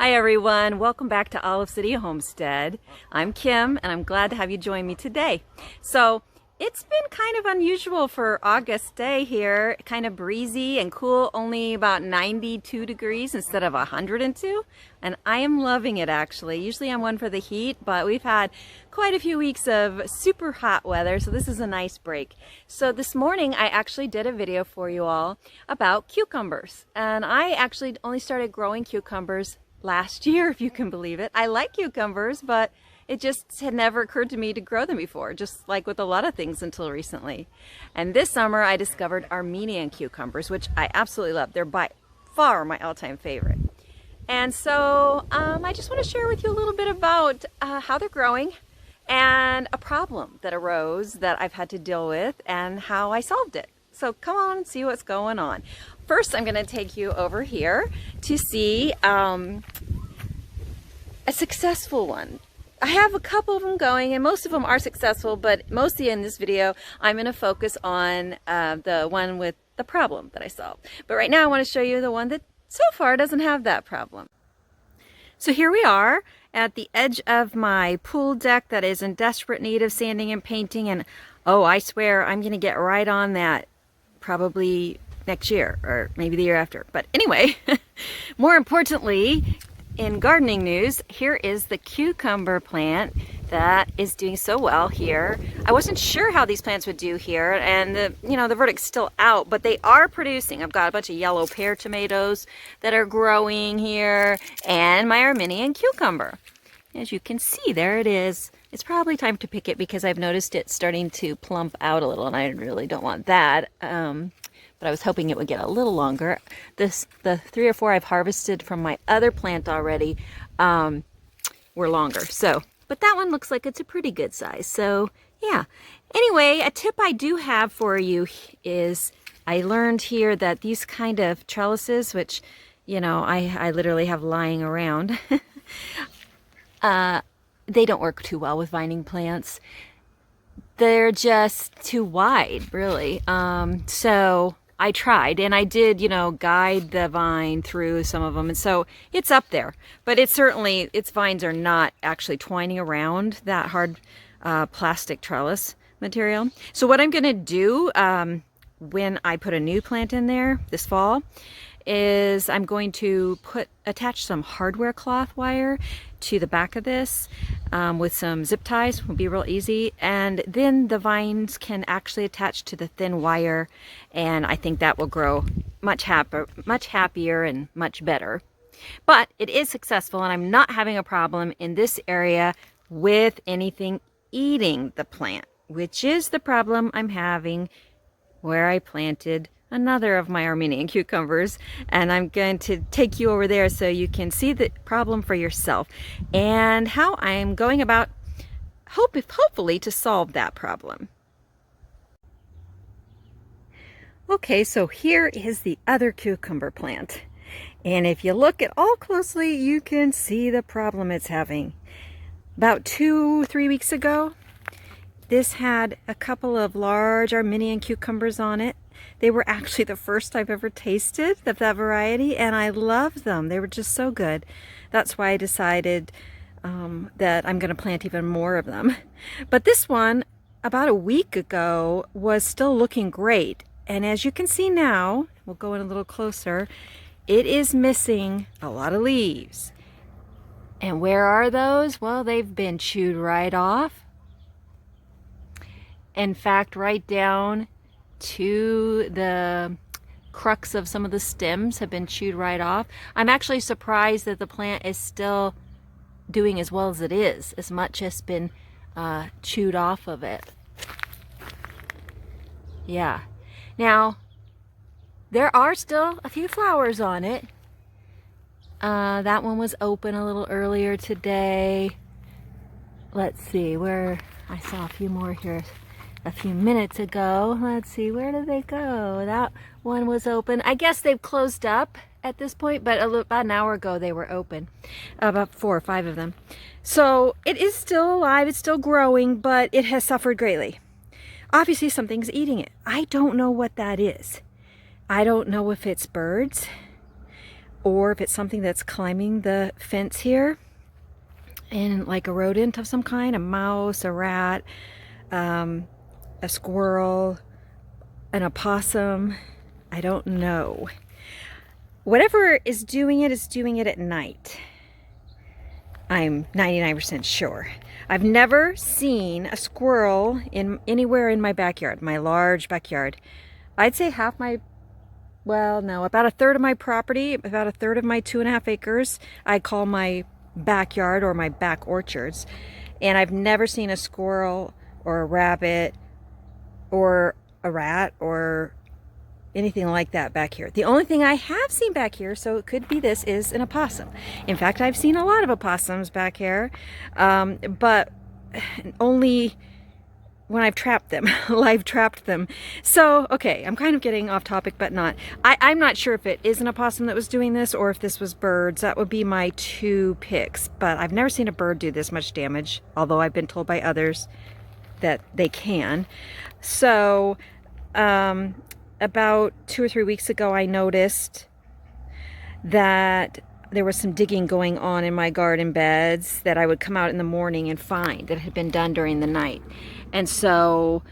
Hi everyone, welcome back to Olive City Homestead. I'm Kim and I'm glad to have you join me today. So it's been kind of unusual for August day here, kind of breezy and cool, only about 92 degrees instead of 102, and I am loving it actually. Usually I'm one for the heat, but we've had quite a few weeks of super hot weather, so this is a nice break. So this morning I actually did a video for you all about cucumbers, and I actually only started growing cucumbers last year, if you can believe it. I like cucumbers, but it just had never occurred to me to grow them before, just like with a lot of things until recently. And this summer I discovered Armenian cucumbers, which I absolutely love. They're by far my all-time favorite. And so I just want to share with you a little bit about how they're growing and a problem that arose that I've had to deal with and how I solved it. So come on and see what's going on. First, I'm going to take you over here to see a successful one. I have a couple of them going and most of them are successful, but mostly in this video I'm going to focus on the one with the problem that I solved. But right now I want to show you the one that so far doesn't have that problem. So here we are at the edge of my pool deck that is in desperate need of sanding and painting, and oh, I swear I'm going to get right on that probably next year or maybe the year after. But anyway, more importantly, in gardening news, here is the cucumber plant that is doing so well here. I wasn't sure how these plants would do here, and the verdict's still out, but they are producing. I've got a bunch of yellow pear tomatoes that are growing here, and my Armenian cucumber. As you can see, there it is. It's probably time to pick it because I've noticed it starting to plump out a little, and I really don't want that. But I was hoping it would get a little longer. The 3 or 4 I've harvested from my other plant already were longer. So, but that one looks like it's a pretty good size. So yeah. Anyway, a tip I do have for you is I learned here that these kind of trellises, which, I literally have lying around, they don't work too well with vining plants. They're just too wide, really. So I tried, and I did, guide the vine through some of them, and so it's up there. But its vines are not actually twining around that hard plastic trellis material. So what I'm going to do when I put a new plant in there this fall is I'm going to attach some hardware cloth wire to the back of this with some zip ties. Will be real easy, and then the vines can actually attach to the thin wire, and I think that will grow much happier and much better. But it is successful, and I'm not having a problem in this area with anything eating the plant, which is the problem I'm having where I planted another of my Armenian cucumbers, and I'm going to take you over there so you can see the problem for yourself and how I'm going about hopefully to solve that problem. Okay, so here is the other cucumber plant, and if you look at all closely you can see the problem it's having. About 2-3 weeks ago, this had a couple of large Armenian cucumbers on it. They were actually the first I've ever tasted of that variety, and I loved them. They were just so good. That's why I decided that I'm going to plant even more of them. But this one, about a week ago, was still looking great. And as you can see now, we'll go in a little closer, it is missing a lot of leaves. And where are those? Well, they've been chewed right off. In fact, right down to the crux of some of the stems have been chewed right off. I'm actually surprised that the plant is still doing as well as it is. As much has been chewed off of it. Yeah. Now, there are still a few flowers on it. That one was open a little earlier today. Let's see, I saw a few more here a few minutes ago. Let's see, where did they go? That one was open. I guess they've closed up at this point, but about an hour ago they were open. About 4 or 5 of them. So it is still alive, it's still growing, but it has suffered greatly. Obviously something's eating it. I don't know what that is. I don't know if it's birds. or if it's something that's climbing the fence here, and like a rodent of some kind, a mouse, a rat, a squirrel, an opossum. I don't know. Whatever is doing it at night. I'm 99% sure. I've never seen a squirrel anywhere in my backyard, my large backyard. I'd say half my, well, no, about a third of my property, about a third of my 2.5 acres, I call my backyard or my back orchards. And I've never seen a squirrel or a rabbit or a rat or anything like that back here. The only thing I have seen back here, so it could be this, is an opossum. In fact, I've seen a lot of opossums back here, but only when I've trapped them, live trapped them. So, okay, I'm kind of getting off topic, but not. I'm not sure if it is an opossum that was doing this or if this was birds. That would be my 2 picks, but I've never seen a bird do this much damage, although I've been told by others that they can. So, about 2 or 3 weeks ago, I noticed that there was some digging going on in my garden beds that I would come out in the morning and find that had been done during the night. And so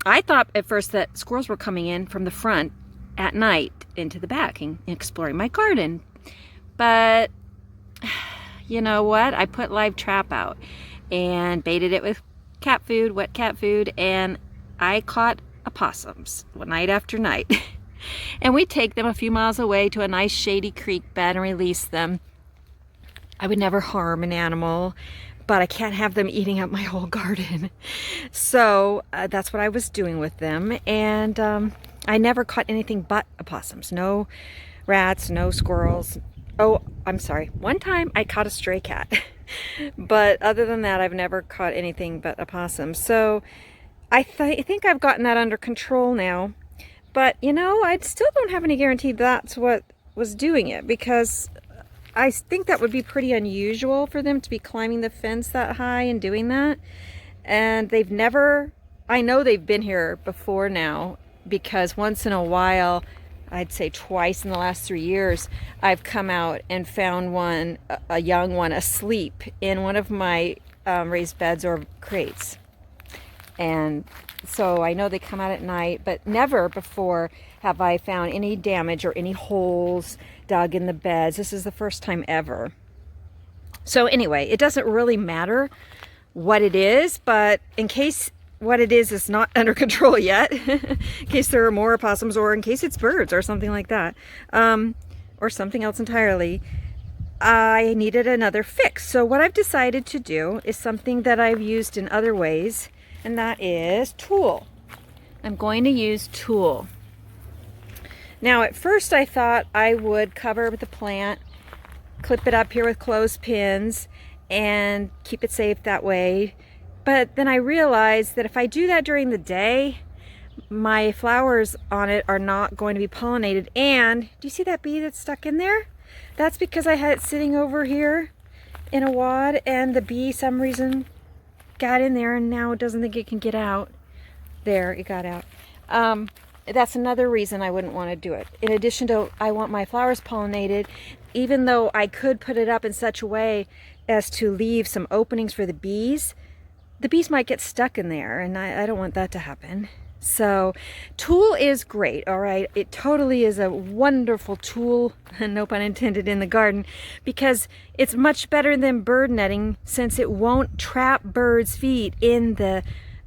I thought at first that squirrels were coming in from the front at night into the back and exploring my garden. But you know what? I put live trap out and baited it with cat food, wet cat food, and I caught opossums night after night. And we take them a few miles away to a nice shady creek bed and release them. I would never harm an animal, but I can't have them eating up my whole garden. So that's what I was doing with them. And I never caught anything but opossums. No rats, no squirrels. Oh, I'm sorry. One time I caught a stray cat. But other than that, I've never caught anything but opossums. So I think I've gotten that under control now. But, you know, I still don't have any guarantee that's what was doing it, because I think that would be pretty unusual for them to be climbing the fence that high and doing that. And they've never, I know they've been here before now, because once in a while, I'd say twice in the last 3 years, I've come out and found one, a young one, asleep in one of my raised beds or crates. And so I know they come out at night, but never before have I found any damage or any holes dug in the beds. This is the first time ever. So anyway, it doesn't really matter what it is, but in case what it is not under control yet, in case there are more opossums, or in case it's birds or something like that, or something else entirely, I needed another fix. So what I've decided to do is something that I've used in other ways, and that is Tulle. I'm going to use Tulle. Now at first I thought I would cover the plant, clip it up here with clothespins, and keep it safe that way. But then I realized that if I do that during the day, my flowers on it are not going to be pollinated. And do you see that bee that's stuck in there? That's because I had it sitting over here in a wad, and the bee, some reason, got in there and now it doesn't think it can get out. There, it got out. That's another reason I wouldn't want to do it. In addition to, I want my flowers pollinated, even though I could put it up in such a way as to leave some openings for the bees might get stuck in there, and I don't want that to happen. So Tulle is great, all right? It totally is a wonderful tool, no pun intended, in the garden, because it's much better than bird netting, since it won't trap birds' feet in the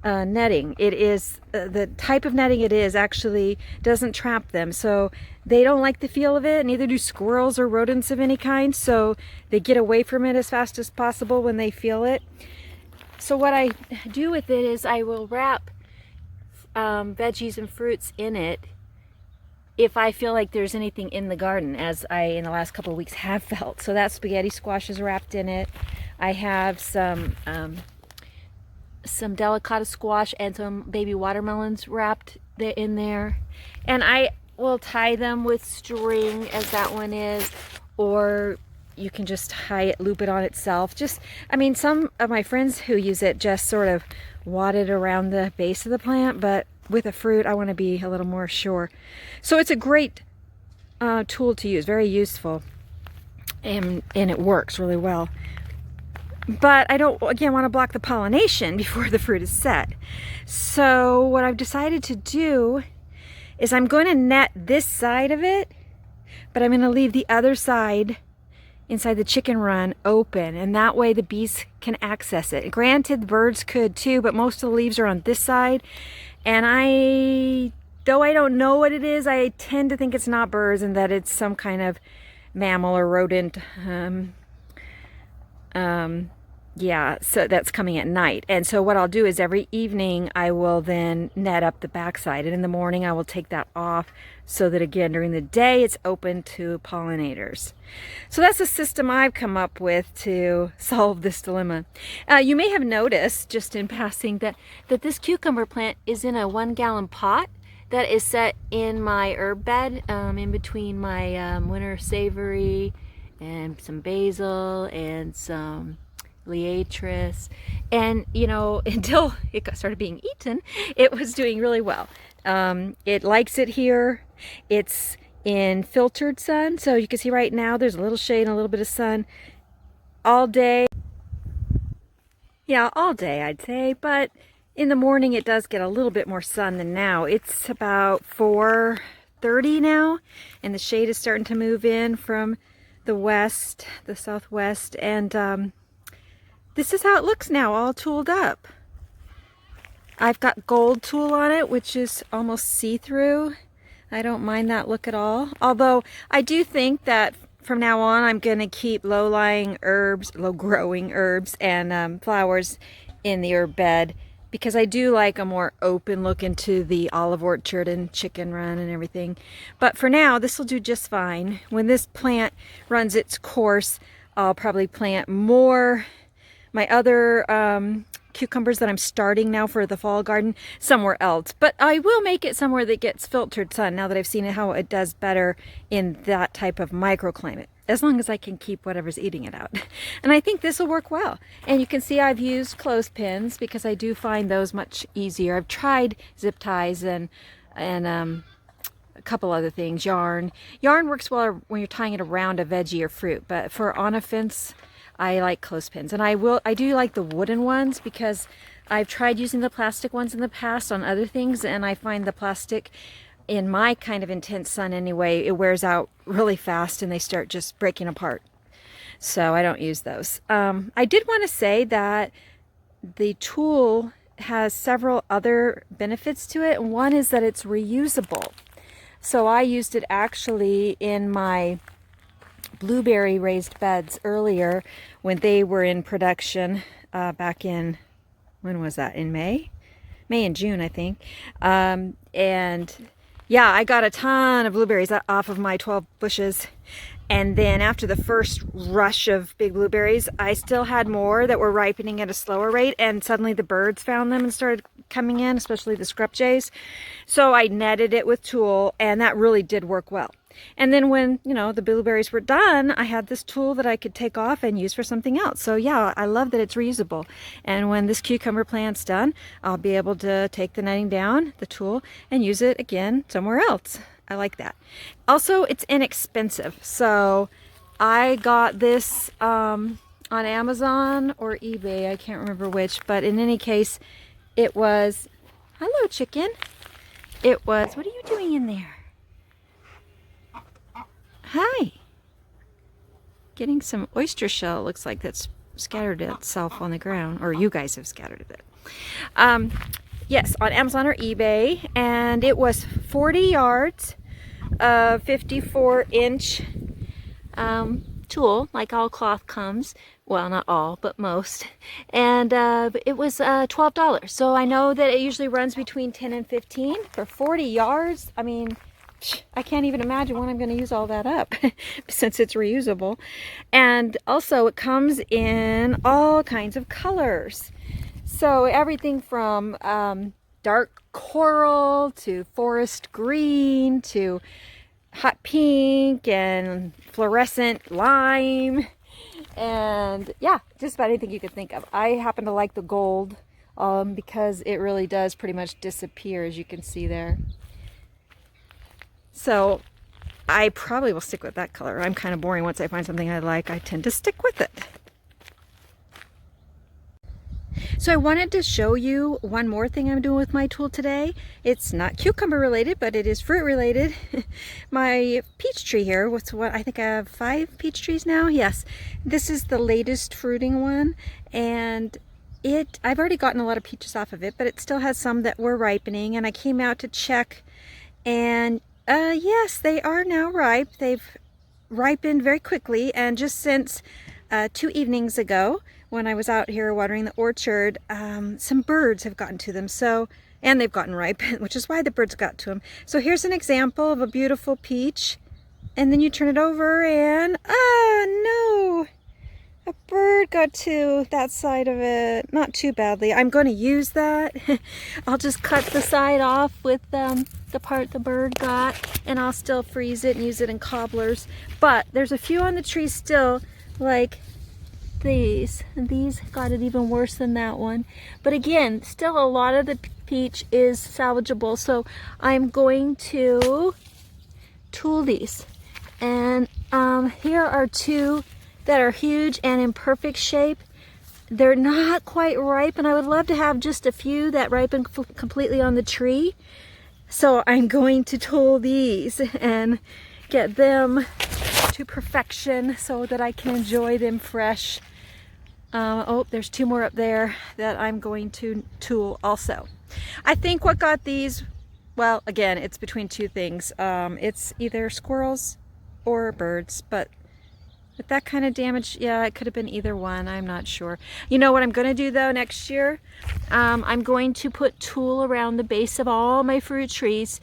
netting. It is, the type of netting it is actually doesn't trap them, so they don't like the feel of it, neither do squirrels or rodents of any kind, so they get away from it as fast as possible when they feel it. So what I do with it is I will wrap veggies and fruits in it if I feel like there's anything in the garden, as I in the last couple of weeks have felt. So that spaghetti squash is wrapped in it. I have some delicata squash and some baby watermelons wrapped in there, and I will tie them with string, as that one is, or you can just tie it, loop it on itself. Just, I mean, some of my friends who use it just sort of wad it around the base of the plant, but with a fruit, I want to be a little more sure. So it's a great tool to use, very useful, and it works really well. But I don't, again, want to block the pollination before the fruit is set. So what I've decided to do is I'm going to net this side of it, but I'm going to leave the other side inside the chicken run open, and that way the bees can access it. Granted, the birds could too, but most of the leaves are on this side, and though I don't know what it is, I tend to think it's not birds and that it's some kind of mammal or rodent. Yeah, so that's coming at night. And so what I'll do is every evening I will then net up the backside, and in the morning I will take that off so that, again, during the day it's open to pollinators. So that's a system I've come up with to solve this dilemma. You may have noticed, just in passing, that this cucumber plant is in a 1-gallon pot that is set in my herb bed, in between my winter savory and some basil and some liatris, and you know, until it started being eaten, it was doing really well. It likes it here. It's in filtered sun, so you can see right now there's a little shade and a little bit of sun all day. Yeah, all day I'd say, but in the morning it does get a little bit more sun than now. It's about 4:30 now, and the shade is starting to move in from the west, the southwest, and this is how it looks now, all tooled up. I've got gold tulle on it, which is almost see-through. I don't mind that look at all. Although I do think that from now on I'm going to keep low-lying herbs, low-growing herbs and flowers in the herb bed, because I do like a more open look into the olive orchard and chicken run and everything. But for now, this will do just fine. When this plant runs its course, I'll probably plant my other cucumbers that I'm starting now for the fall garden somewhere else. But I will make it somewhere that gets filtered sun, now that I've seen how it does better in that type of microclimate, as long as I can keep whatever's eating it out. And I think this will work well. And you can see I've used clothespins because I do find those much easier. I've tried zip ties and a couple other things, yarn. Yarn works well when you're tying it around a veggie or fruit, but for on a fence, I like clothespins. And I do like the wooden ones, because I've tried using the plastic ones in the past on other things, and I find the plastic, in my kind of intense sun anyway, it wears out really fast and they start just breaking apart. So I don't use those. I did want to say that the tool has several other benefits to it, and one is that it's reusable. So I used it actually in my blueberry raised beds earlier when they were in production back in, when was that, in May and June, I think. And yeah, I got a ton of blueberries off of my 12 bushes, and then after the first rush of big blueberries, I still had more that were ripening at a slower rate, and suddenly the birds found them and started coming in, especially the scrub jays. So I netted it with tulle, and that really did work well. And then when, you know, the blueberries were done, I had this tool that I could take off and use for something else. So yeah, I love that it's reusable. And when this cucumber plant's done, I'll be able to take the netting down, the tool, and use it again somewhere else. I like that. Also, it's inexpensive. So I got this on Amazon or eBay, I can't remember which, but in any case, it was, hello chicken. It was, what are you doing in there? Hi. Getting some oyster shell, looks like, that's scattered itself on the ground, or you guys have scattered it. Yes, on Amazon or eBay, and it was 40 yards of 54-inch tulle, like all cloth comes. Well, not all, but most. And it was $12. So I know that it usually runs between 10 and 15 for 40 yards. I mean, I can't even imagine when I'm going to use all that up since it's reusable. And also it comes in all kinds of colors. So everything from dark coral to forest green to hot pink and fluorescent lime, and yeah, just about anything you could think of. I happen to like the gold because it really does pretty much disappear, as you can see there. So I probably will stick with that color. I'm kind of boring. Once I find something I like, I tend to stick with it. So I wanted to show you one more thing I'm doing with my Tulle today. It's not cucumber related, but it is fruit related. My peach tree here, what I think I have 5 peach trees now. Yes, this is the latest fruiting one, and I've already gotten a lot of peaches off of it, but it still has some that were ripening, and I came out to check, and yes, they are now ripe. They've ripened very quickly, and just since 2 evenings ago, when I was out here watering the orchard, some birds have gotten to them, and they've gotten ripe, which is why the birds got to them. So here's an example of a beautiful peach, and then you turn it over and, no! A bird got to that side of it. Not too badly. I'm going to use that. I'll just cut the side off with the part the bird got, and I'll still freeze it and use it in cobblers. But there's a few on the tree still, like these, and these got it even worse than that one. But again, still a lot of the peach is salvageable, so I'm going to Tulle these. And here are 2 that are huge and in perfect shape. They're not quite ripe, and I would love to have just a few that ripen completely on the tree. So I'm going to Tulle these and get them to perfection so that I can enjoy them fresh. Oh, there's 2 more up there that I'm going to Tulle also. I think what got these, well, again, it's between 2 things. It's either squirrels or birds, but with that kind of damage, yeah, it could have been either one. I'm not sure. You know what I'm going to do though next year? I'm going to put Tulle around the base of all my fruit trees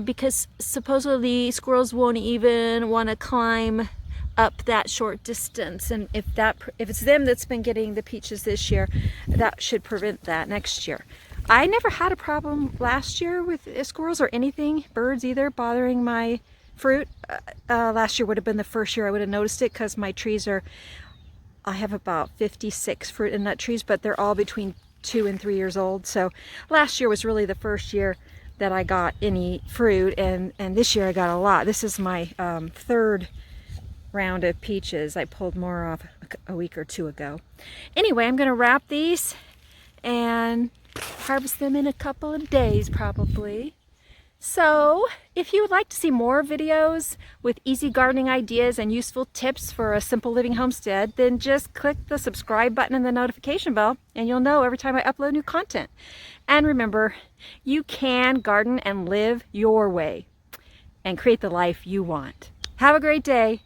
because supposedly squirrels won't even want to climb up that short distance, and if it's them that's been getting the peaches this year, that should prevent that next year. I never had a problem last year with squirrels or anything, birds either, bothering my fruit. Last year would have been the first year I would have noticed it, because my trees I have about 56 fruit and nut trees, but they're all between 2 and 3 years old. So last year was really the first year that I got any fruit, and this year I got a lot. This is my 3rd round of peaches. I pulled more off a week or 2 ago. Anyway, I'm going to wrap these and harvest them in a couple of days probably. So if you would like to see more videos with easy gardening ideas and useful tips for a simple living homestead, then just click the subscribe button and the notification bell, and you'll know every time I upload new content. And remember, you can garden and live your way and create the life you want. Have a great day.